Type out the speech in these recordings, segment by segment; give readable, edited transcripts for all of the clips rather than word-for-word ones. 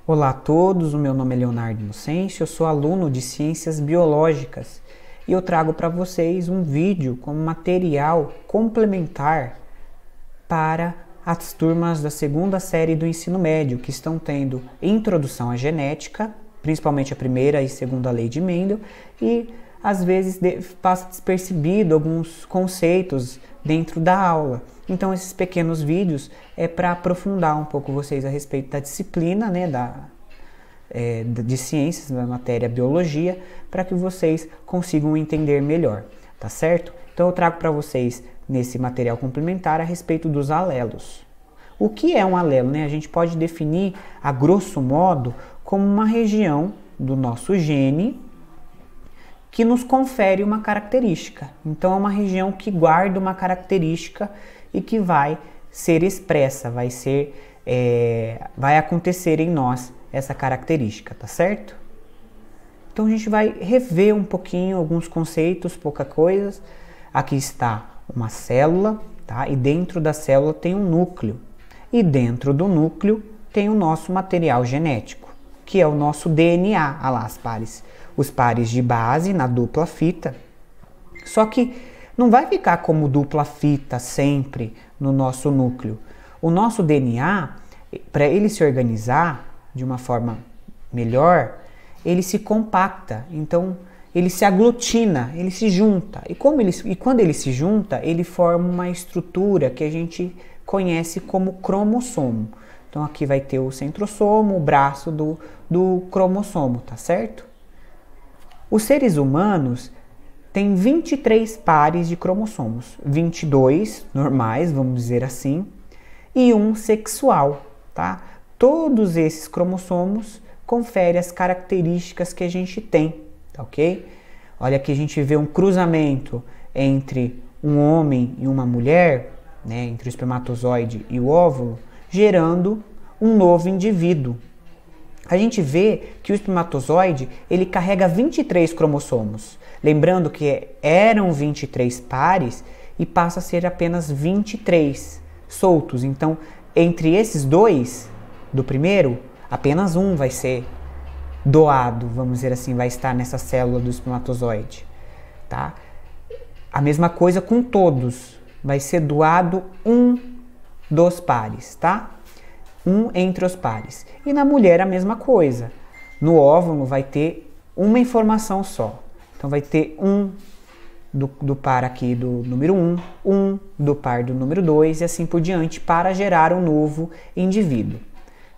Olá a todos, o meu nome é Leonardo Inocêncio, eu sou aluno de Ciências Biológicas e eu trago para vocês um vídeo como material complementar para as turmas da segunda série do ensino médio que estão tendo Introdução à Genética, principalmente a primeira e segunda lei de Mendel, e às vezes passa despercebido alguns conceitos dentro da aula. Então esses pequenos vídeos é para aprofundar um pouco vocês a respeito da disciplina, né, de ciências, da matéria biologia, para que vocês consigam entender melhor, tá certo? Então eu trago para vocês nesse material complementar a respeito dos alelos. O que é um alelo, né? A gente pode definir, a grosso modo, como uma região do nosso gene que nos confere uma característica. Então é uma região que guarda uma característica e que vai ser expressa, vai acontecer em nós essa característica, tá certo? Então a gente vai rever um pouquinho alguns conceitos, pouca coisa. Aqui está uma célula, tá? E dentro da célula tem um núcleo. E dentro do núcleo tem o nosso material genético, que é o nosso DNA, olha lá os pares de base na dupla fita. Só que não vai ficar como dupla fita sempre no nosso núcleo. O nosso DNA, para ele se organizar de uma forma melhor, ele se compacta, então ele se aglutina, ele se junta. E quando ele se junta, ele forma uma estrutura que a gente conhece como cromossomo. Então aqui vai ter o centrosomo, o braço do cromossomo, tá certo? Os seres humanos têm 23 pares de cromossomos, 22 normais, vamos dizer assim, e um sexual, tá? Todos esses cromossomos conferem as características que a gente tem, tá ok? Olha aqui a gente vê um cruzamento entre um homem e uma mulher, né, entre o espermatozoide e o óvulo, gerando um novo indivíduo. A gente vê que o espermatozoide, ele carrega 23 cromossomos. Lembrando que eram 23 pares e passa a ser apenas 23 soltos. Então, entre esses dois, do primeiro, apenas um vai ser doado, vamos dizer assim, vai estar nessa célula do espermatozoide, tá? A mesma coisa com todos, vai ser doado um dos pares, tá? Um entre os pares. E na mulher a mesma coisa. No óvulo vai ter uma informação só. Então vai ter um do par aqui do número 1, um do par do número 2 e assim por diante para gerar um novo indivíduo.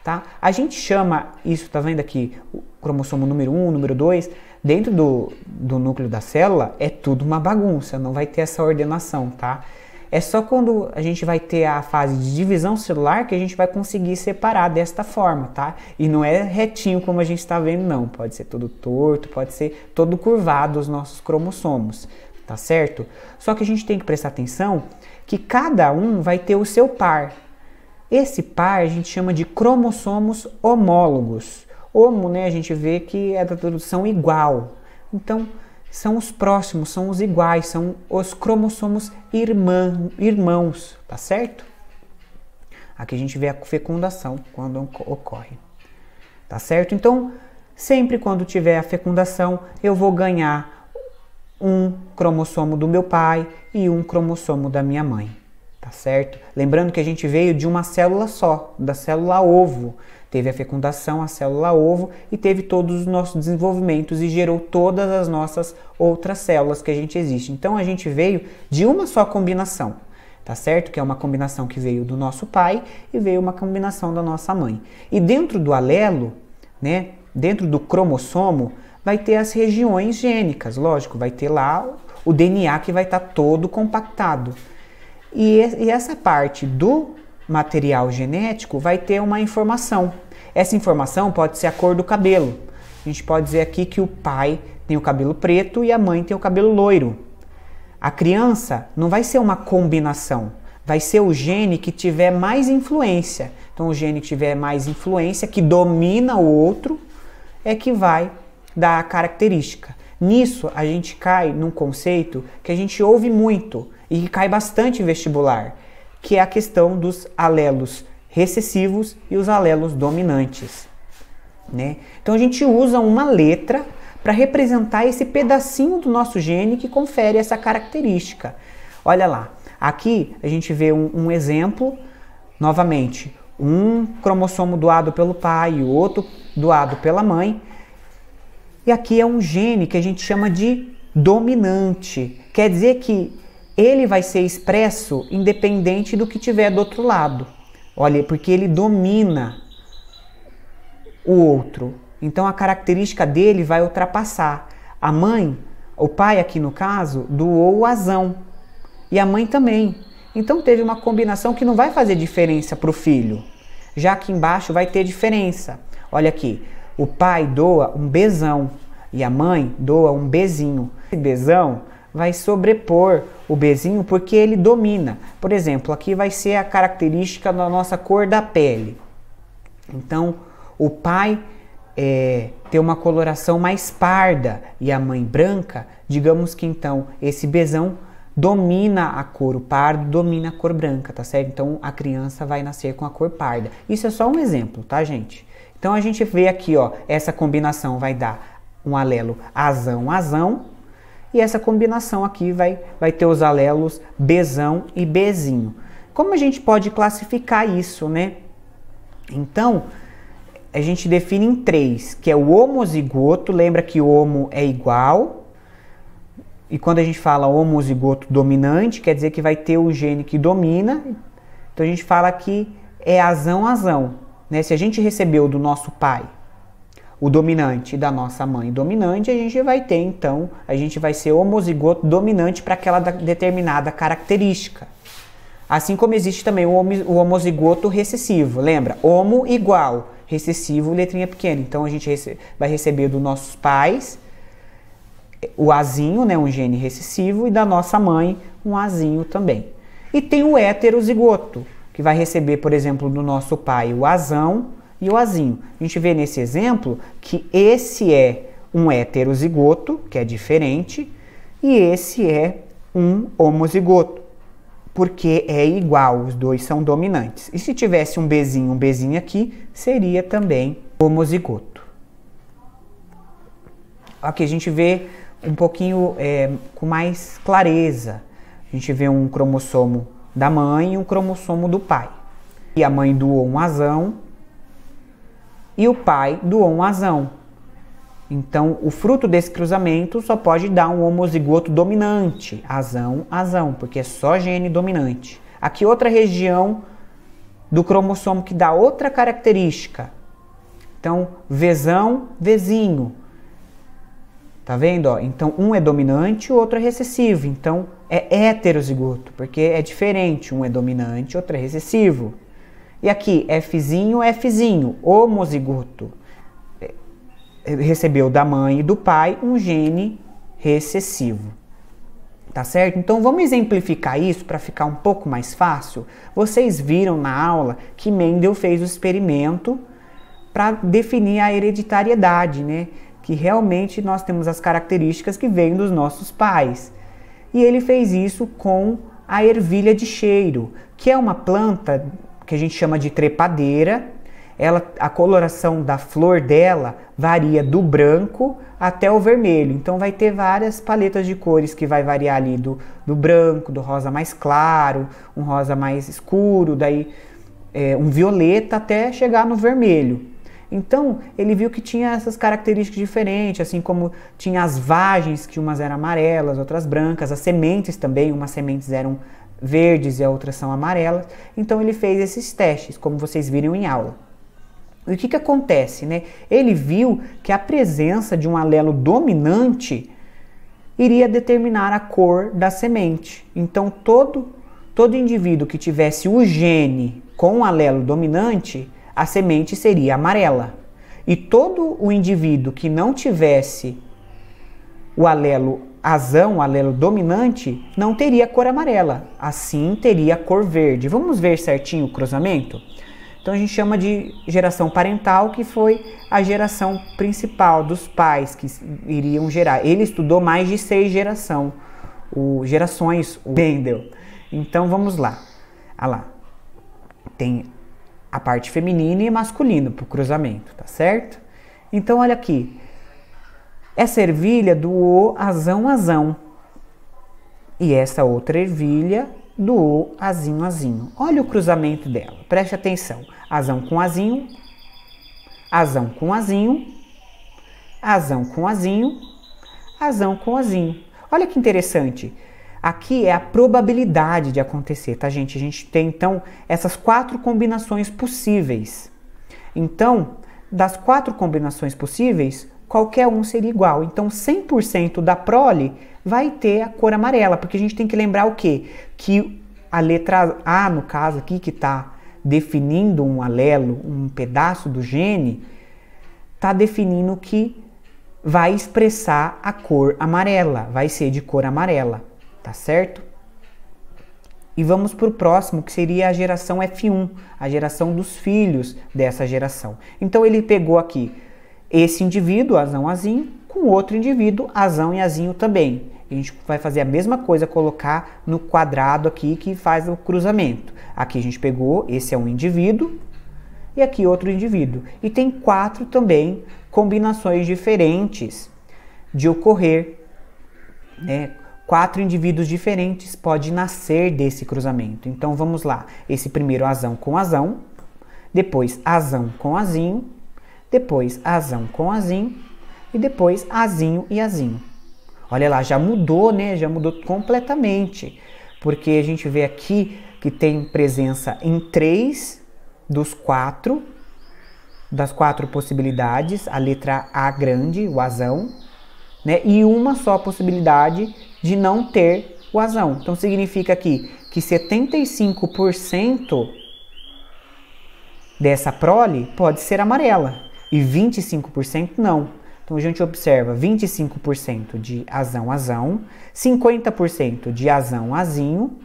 Tá? A gente chama isso, tá vendo aqui, o cromossomo número 1, número 2, dentro do núcleo da célula é tudo uma bagunça, não vai ter essa ordenação, tá? É só quando a gente vai ter a fase de divisão celular que a gente vai conseguir separar desta forma, tá? E não é retinho como a gente está vendo, não. Pode ser todo torto, pode ser todo curvado os nossos cromossomos, tá certo? Só que a gente tem que prestar atenção que cada um vai ter o seu par. Esse par a gente chama de cromossomos homólogos. Homo, né, a gente vê que é da tradução igual. Então, são os próximos, são os iguais, são os cromossomos irmãos, tá certo? Aqui a gente vê a fecundação quando ocorre, tá certo? Então, sempre quando tiver a fecundação, eu vou ganhar um cromossomo do meu pai e um cromossomo da minha mãe, tá certo? Lembrando que a gente veio de uma célula só, da célula ovo. Teve a fecundação, a célula ovo e teve todos os nossos desenvolvimentos e gerou todas as nossas outras células que a gente existe. Então a gente veio de uma só combinação, tá certo? Que é uma combinação que veio do nosso pai e veio uma combinação da nossa mãe. E dentro do alelo, né, dentro do cromossomo, vai ter as regiões gênicas, lógico, vai ter lá o DNA que vai estar todo compactado. E essa parte do material genético vai ter uma informação. Essa informação pode ser a cor do cabelo. A gente pode dizer aqui que o pai tem o cabelo preto e a mãe tem o cabelo loiro. A criança não vai ser uma combinação, vai ser o gene que tiver mais influência. Então o gene que tiver mais influência, que domina o outro, é que vai dar a característica. Nisso a gente cai num conceito que a gente ouve muito e que cai bastante em vestibular, que é a questão dos alelos recessivos e os alelos dominantes. né? Então a gente usa uma letra para representar esse pedacinho do nosso gene que confere essa característica. Olha lá, aqui a gente vê um exemplo, novamente, um cromossomo doado pelo pai e o outro doado pela mãe. E aqui é um gene que a gente chama de dominante. Quer dizer que ele vai ser expresso independente do que tiver do outro lado. Olha, porque ele domina o outro. Então a característica dele vai ultrapassar. A mãe, o pai aqui no caso, doou o azão. E a mãe também. Então teve uma combinação que não vai fazer diferença para o filho. Já aqui embaixo vai ter diferença. Olha aqui, o pai doa um Bzão e a mãe doa um Bzinho. Esse Bzão vai sobrepor o Bzinho porque ele domina. Por exemplo, aqui vai ser a característica da nossa cor da pele. Então o pai ter uma coloração mais parda e a mãe branca, digamos que então esse Bzão domina a cor, o pardo domina a cor branca, tá certo? Então a criança vai nascer com a cor parda. Isso é só um exemplo, tá, gente? Então a gente vê aqui, ó, essa combinação vai dar um alelo azão, e essa combinação aqui vai ter os alelos Bzão e Bzinho. Como a gente pode classificar isso, né? Então, a gente define em 3, que é o homozigoto. Lembra que o homo é igual. E quando a gente fala homozigoto dominante, quer dizer que vai ter o gene que domina. Então a gente fala que é azão, né? Se a gente recebeu do nosso pai o dominante e da nossa mãe dominante, a gente vai ter, então, a gente vai ser homozigoto dominante para aquela determinada característica. Assim como existe também o homozigoto recessivo. Lembra? Homo igual, recessivo, letrinha pequena. Então a gente vai receber dos nossos pais o azinho, né, um gene recessivo, e da nossa mãe um azinho também. E tem o heterozigoto, que vai receber, por exemplo, do nosso pai o azão e o azinho. A gente vê nesse exemplo que esse é um heterozigoto, que é diferente, e esse é um homozigoto, porque é igual, os dois são dominantes. E se tivesse um Bzinho aqui, seria também homozigoto. Aqui a gente vê um pouquinho com mais clareza. A gente vê um cromossomo da mãe e um cromossomo do pai. E a mãe doou um azão e o pai doou um azão. Então, o fruto desse cruzamento só pode dar um homozigoto dominante, azão, porque é só gene dominante. Aqui outra região do cromossomo que dá outra característica. Então, Vzão, Vzinho. Tá vendo? Ó? Então, um é dominante, o outro é recessivo. Então, é heterozigoto, porque é diferente. Um é dominante, outro é recessivo. E aqui, Fzinho, homozigoto. Recebeu da mãe e do pai um gene recessivo. Tá certo? Então, vamos exemplificar isso para ficar um pouco mais fácil. Vocês viram na aula que Mendel fez o experimento para definir a hereditariedade, né? Que realmente nós temos as características que vêm dos nossos pais. E ele fez isso com a ervilha de cheiro, que é uma planta que a gente chama de trepadeira. A coloração da flor dela varia do branco até o vermelho. Então vai ter várias paletas de cores que vai variar ali do branco, do rosa mais claro, um rosa mais escuro, daí um violeta até chegar no vermelho. Então, ele viu que tinha essas características diferentes, assim como tinha as vagens, que umas eram amarelas, outras brancas, as sementes também, umas sementes eram verdes e outras são amarelas. Então, ele fez esses testes, como vocês viram em aula. E o que acontece, né? Ele viu que a presença de um alelo dominante iria determinar a cor da semente. Então, todo indivíduo que tivesse o gene com um alelo dominante, a semente seria amarela. E todo o indivíduo que não tivesse o alelo azão, o alelo dominante, não teria cor amarela. Assim, teria cor verde. Vamos ver certinho o cruzamento? Então, a gente chama de geração parental, que foi a geração principal dos pais que iriam gerar. Ele estudou mais de 6 gerações, o Mendel. Então, vamos lá. Olha lá. Tem a parte feminina e masculina para o cruzamento, tá certo? Então, olha aqui. Essa ervilha do O, azão, azão. E essa outra ervilha do O, azinho, azinho. Olha o cruzamento dela, preste atenção. Azão com azinho, azão com azinho, azão com azinho, azão com azinho. Olha que interessante. Aqui é a probabilidade de acontecer, tá, gente? A gente tem, então, essas 4 combinações possíveis. Então, das 4 combinações possíveis, qualquer um seria igual. Então, 100% da prole vai ter a cor amarela, porque a gente tem que lembrar o quê? Que a letra A, no caso aqui, que está definindo um alelo, um pedaço do gene, está definindo que vai expressar a cor amarela, vai ser de cor amarela, tá certo? E vamos para o próximo, que seria a geração F1, a geração dos filhos dessa geração. Então ele pegou aqui esse indivíduo, azão, azinho, com outro indivíduo, azão e azinho também. A gente vai fazer a mesma coisa, colocar no quadrado aqui que faz o cruzamento. Aqui a gente pegou, esse é um indivíduo, e aqui outro indivíduo. E tem 4 também combinações diferentes de ocorrer, né? 4 indivíduos diferentes podem nascer desse cruzamento. Então vamos lá, esse primeiro azão com azão, depois azão com azinho, depois azão com azinho e depois azinho e azinho. Olha lá, já mudou, né? Já mudou completamente, porque a gente vê aqui que tem presença em 3 dos 4, das 4 possibilidades, a letra A grande, o azão, né? E uma só possibilidade de não ter o azão. Então significa aqui que 75% dessa prole pode ser amarela e 25% não. Então a gente observa 25% de azão, azão, 50% de azão, azinho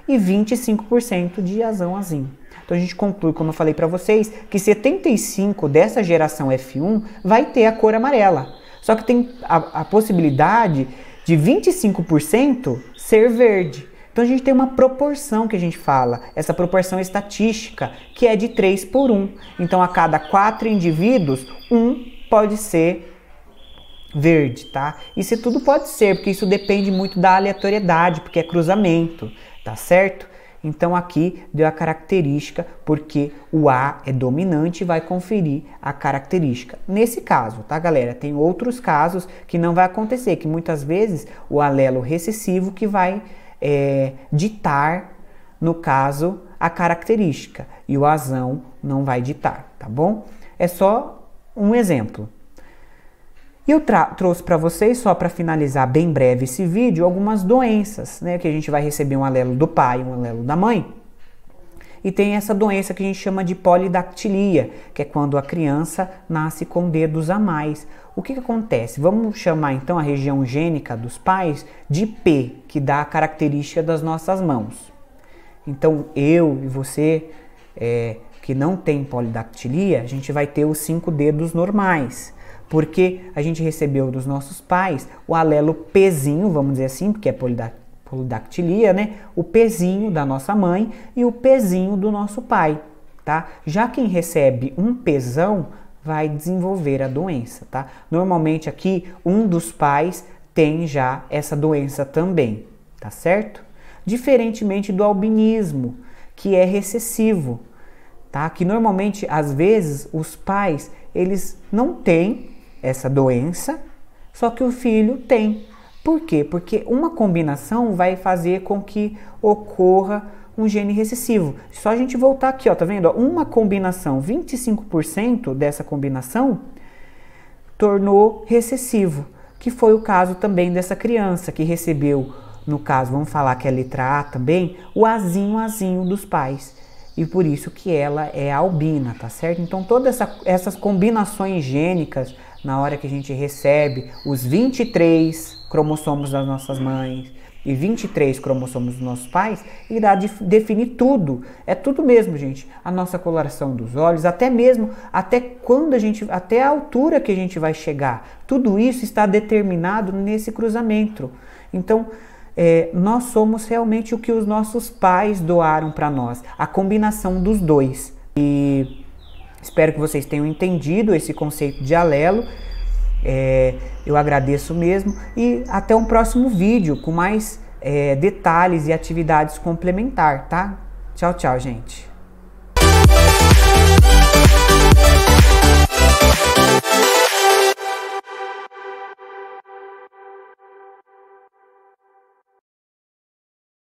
e 25% de azão, azinho. Então a gente conclui, como eu falei para vocês, que 75% dessa geração F1 vai ter a cor amarela. Só que tem a possibilidade de 25% ser verde. Então a gente tem uma proporção que a gente fala, essa proporção estatística, que é de 3:1. Então a cada 4 indivíduos, 1 pode ser verde, tá? Isso tudo pode ser, porque isso depende muito da aleatoriedade, porque é cruzamento, tá certo? Então aqui deu a característica, porque o A é dominante e vai conferir a característica. Nesse caso, tá, galera? Tem outros casos que não vai acontecer, que muitas vezes o alelo recessivo que vai ditar, no caso, a característica, e o azão não vai ditar, tá bom? É só um exemplo. E eu trouxe para vocês, só para finalizar bem breve esse vídeo, algumas doenças, né? Que a gente vai receber um alelo do pai e um alelo da mãe. E tem essa doença que a gente chama de polidactilia, que é quando a criança nasce com dedos a mais. O que acontece? Vamos chamar então a região gênica dos pais de P, que dá a característica das nossas mãos. Então eu e você, que não tem polidactilia, a gente vai ter os 5 dedos normais, porque a gente recebeu dos nossos pais o alelo Pzinho, vamos dizer assim, porque é polidactilia, né? O Pzinho da nossa mãe e o Pzinho do nosso pai, tá? Já quem recebe um Pzão vai desenvolver a doença, tá? Normalmente aqui um dos pais tem já essa doença também, tá certo? Diferentemente do albinismo, que é recessivo, tá? Que normalmente, às vezes, os pais, eles não têm essa doença, só que o filho tem. Por quê? Porque uma combinação vai fazer com que ocorra um gene recessivo. Só a gente voltar aqui, ó, tá vendo? Uma combinação, 25% dessa combinação tornou recessivo, que foi o caso também dessa criança que recebeu, no caso, vamos falar que é a letra A também, o azinho, azinho dos pais. E por isso que ela é albina, tá certo? Então todas essas combinações gênicas, na hora que a gente recebe os 23 cromossomos das nossas mães e 23 cromossomos dos nossos pais, irá definir tudo. É tudo mesmo, gente. A nossa coloração dos olhos, até mesmo, até a altura que a gente vai chegar. Tudo isso está determinado nesse cruzamento. Então, nós somos realmente o que os nossos pais doaram para nós, a combinação dos dois. E Espero que vocês tenham entendido esse conceito de alelo. Eu agradeço mesmo e até um próximo vídeo com mais detalhes e atividades complementares, tá? Tchau, tchau, gente.